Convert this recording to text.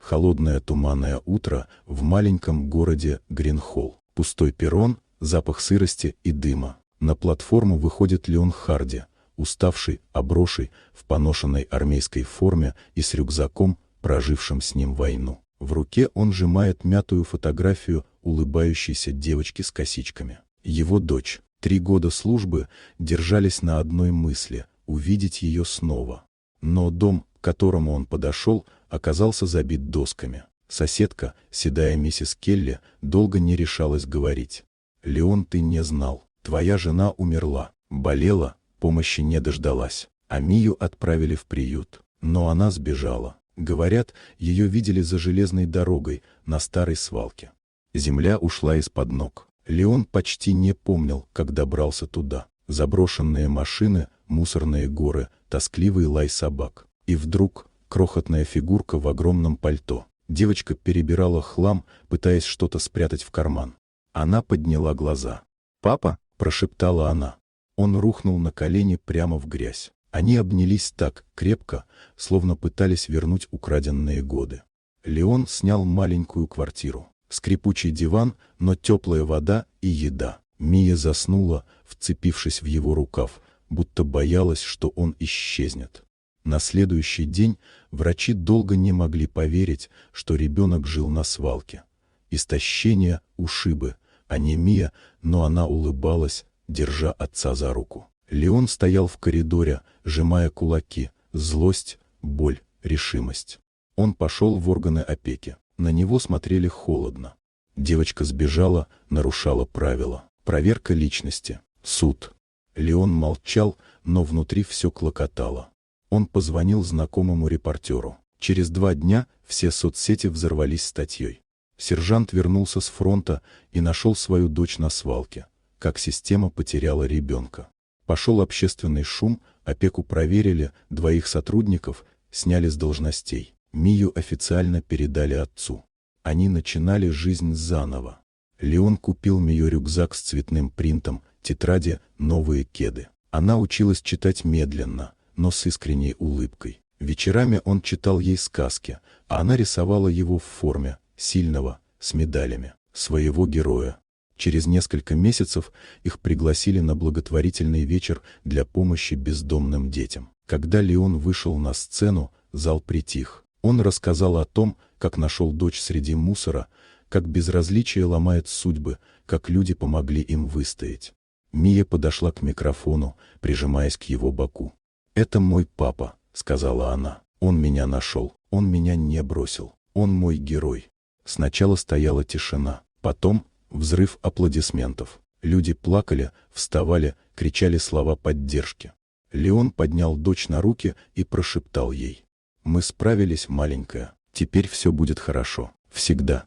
Холодное туманное утро в маленьком городе Гринхолл. Пустой перрон, запах сырости и дыма. На платформу выходит Леон Харди, уставший, обросший, в поношенной армейской форме и с рюкзаком, прожившим с ним войну. В руке он сжимает мятую фотографию улыбающейся девочки с косичками. Его дочь. 3 года службы держались на одной мысли – увидеть ее снова. Но дом, к которому он подошел, оказался забит досками. Соседка, седая миссис Келли, долго не решалась говорить. «Леон, ты не знал. Твоя жена умерла, болела, помощи не дождалась, а Мию отправили в приют. Но она сбежала. Говорят, ее видели за железной дорогой на старой свалке. Земля ушла из-под ног. Леон почти не помнил, как добрался туда. Заброшенные машины, мусорные горы, тоскливый лай собак. И вдруг крохотная фигурка в огромном пальто. Девочка перебирала хлам, пытаясь что-то спрятать в карман. Она подняла глаза. «Папа?» – прошептала она. Он рухнул на колени прямо в грязь. Они обнялись так крепко, словно пытались вернуть украденные годы. Леон снял маленькую квартиру. Скрипучий диван, но теплая вода и еда. Мия заснула, вцепившись в его рукав, будто боялась, что он исчезнет. На следующий день врачи долго не могли поверить, что ребенок жил на свалке. Истощение, ушибы, анемия, но она улыбалась, держа отца за руку. Леон стоял в коридоре, сжимая кулаки, злость, боль, решимость. Он пошел в органы опеки. На него смотрели холодно. Девочка сбежала, нарушала правила. Проверка личности. Суд. Леон молчал, но внутри все клокотало. Он позвонил знакомому репортеру. Через 2 дня все соцсети взорвались статьей. Сержант вернулся с фронта и нашел свою дочь на свалке. Как система потеряла ребенка. Пошел общественный шум, опеку проверили, 2 сотрудников сняли с должностей. Мию официально передали отцу. Они начинали жизнь заново. Леон купил Мию рюкзак с цветным принтом, тетради, новые кеды. Она училась читать медленно, но с искренней улыбкой. Вечерами он читал ей сказки, а она рисовала его в форме, сильного, с медалями, своего героя. Через несколько месяцев их пригласили на благотворительный вечер для помощи бездомным детям. Когда Леон вышел на сцену, зал притих. Он рассказал о том, как нашел дочь среди мусора, как безразличие ломает судьбы, как люди помогли им выстоять. Мия подошла к микрофону, прижимаясь к его боку. «Это мой папа», — сказала она. «Он меня нашел, он меня не бросил, он мой герой». Сначала стояла тишина, потом взрыв аплодисментов. Люди плакали, вставали, кричали слова поддержки. Леон поднял дочь на руки и прошептал ей: «Мы справились, маленькая, теперь все будет хорошо, всегда».